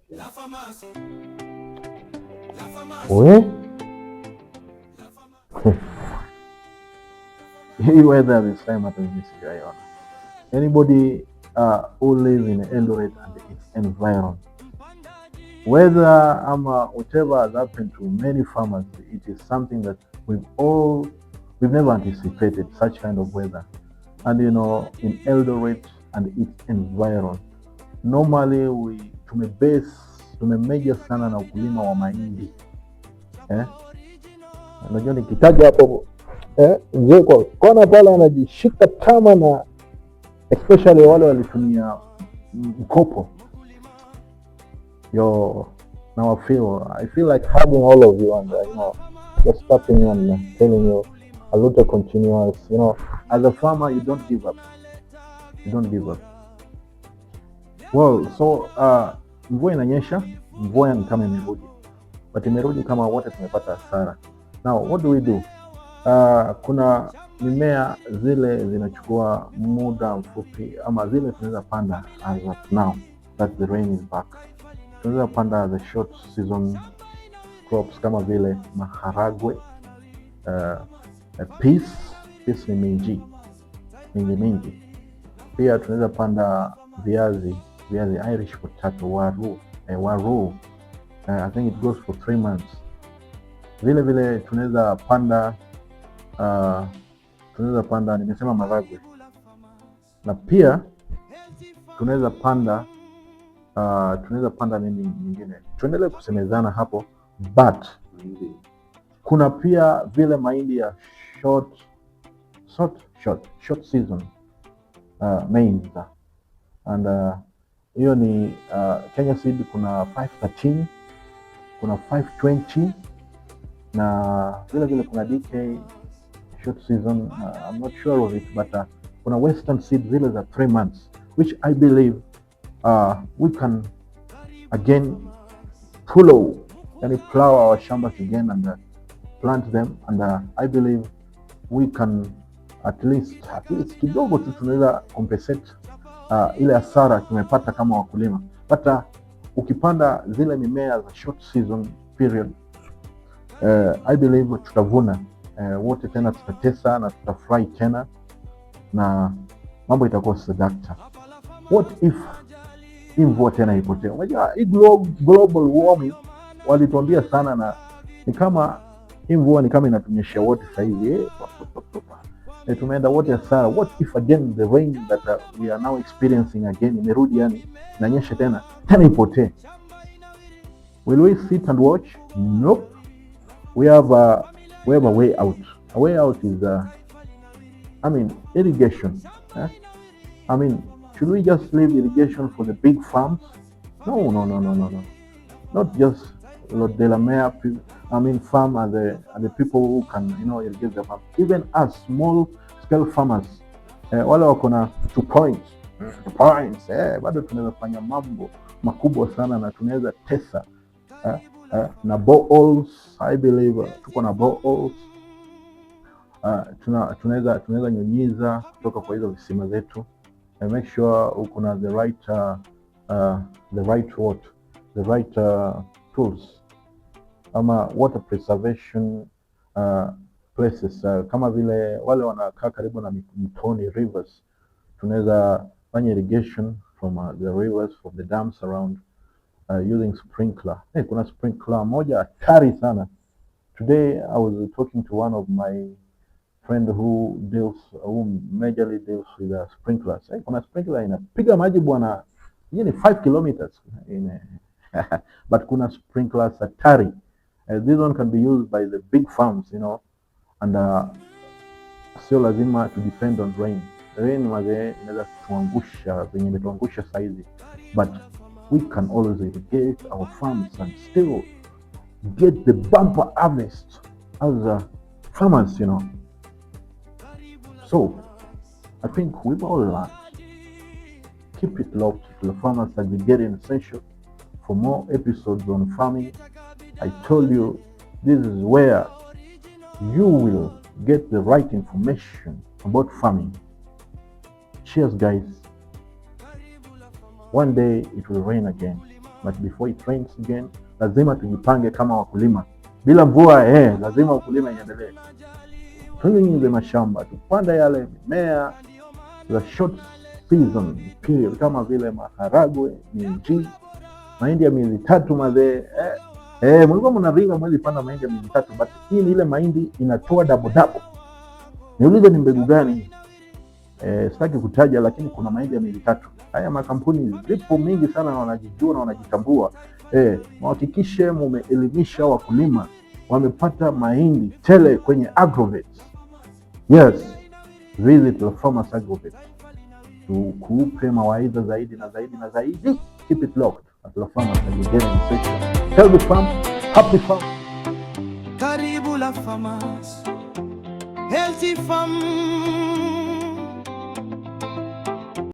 We hii weather this time hata mimi sijaiona. Anybody who lives in Eldoret and its environment, weather ama whatever has happened to many farmers, it is something that we've never anticipated, such kind of weather. And you know, in Eldoret and its environment, normally tumemeja sana na ukulima wa mahindi. Unajua nikitaja hapo mzee kwa kona pale anajishika tama, na especially wale walitumia mkopo. Now I feel like hugging all of you and just tapping you and telling you a lot of continuous, as a farmer you don't give up. Well, so mvua inanyesha, mvua ni kama imerudi, but imerudi kama wote tumepata hasara. Now what do we do? Kuna mimea zile zinachukua muda mfupi, ama zile tunaweza panda as of now that the rain is back. Tunaweza panda the short season crops kama vile maharagwe, peas ni mingi. Pia tunaweza panda viazi Irish potato, waru. I think it goes for 3 months. Vile tunaweza panda nimesema maharagwe, na pia tunaweza panda nini nyingine, tuendelee kusemezana hapo, but kuna pia vile mahindi ya short season mains, and hiyo ni Kenya Seed. Kuna 513, kuna 520 na vile kuna DK short season. I'm not sure of it, but kuna Western Seed zile za 3 months, which I believe we can again plow our shambas again and plant them, and I believe we can at least kidogo tu tunaweza compensate ile hasara tumepata kama wakulima. But ukipanda zile mimea za short season period, I believe tutavuna wote tena, tutatesa na tutafurahi tena na mambo itakuwa sadakta. What if hii mvua tena ipotee? Unajua hii global warming walituambia sana, na ni kama hii mvua ni kama inatunyesha wote sasa hivi, tumeenda wote hasara. What if again the rain that we are now experiencing again imerudi, yani inanyesha tena ipotee? Will we sit and watch? Nope. We have a way out. A way out is irrigation. Should we just leave irrigation for the big farms? No. Not just Lord Delamere farm are the people who can irrigate the farm. Even as small scale farmers, wale wako na 2 points bado tunaweza fanya mambo makubwa sana, na tunaweza tesa na boreholes. I believe tuko na boreholes. Tunaweza nyunyiza kutoka kwa hizo visima zetu, and make sure uko na the right tools ama water preservation places, kama vile wale wanakaa karibu na mtoni, rivers. Tunaweza fanya irrigation from the rivers, from the dams around, using sprinkler. Kuna sprinkler moja hatari sana. Today I was talking to one of my friend who majorly deals with sprinklers. Kuna sprinkler inapiga maji bwana, hii ni 5 kilometers but kuna sprinklers hatari. This one can be used by the big farms, and sio lazima to depend on rain. Rain inaweza kutuangusha venye imetuangusha saizi, but we can always irrigate our farms and still get the bumper harvest as farmers, So I think we've all learned. Keep it locked to the Farmers Aggregating Essential for more episodes on farming. I told you this is where you will get the right information about farming. Cheers, guys. One day it will rain again. but before it rains again, lazima tujipange kama wakulima. Bila mvua lazima ukulima iendelee. Tunyunyize mashamba, tupande yale mimea za short season period kama vile maharagwe, minji, mahindi ya miezi 3 mazee. Mlikuwa mnaringa mwezi panda mahindi ya miezi 3, but hii ni ile mahindi inatoa double. Niulize ni mbegu gani? Sitaki kutaja, lakini kuna mahindi ya miezi 3. Haya makampuni zipo mingi sana na wanajijua na wanajitambua. Muhakikishe mumeelimisha wakulima, wamepata mahindi tele kwenye Agrovet. Yes, visit the Farmers Agrovet. Tukupe mawaidha zaidi na zaidi na zaidi. Keep it locked at La Farmers Agrovet. Healthy farm, happy farm. Karibu La Farmers, healthy farm.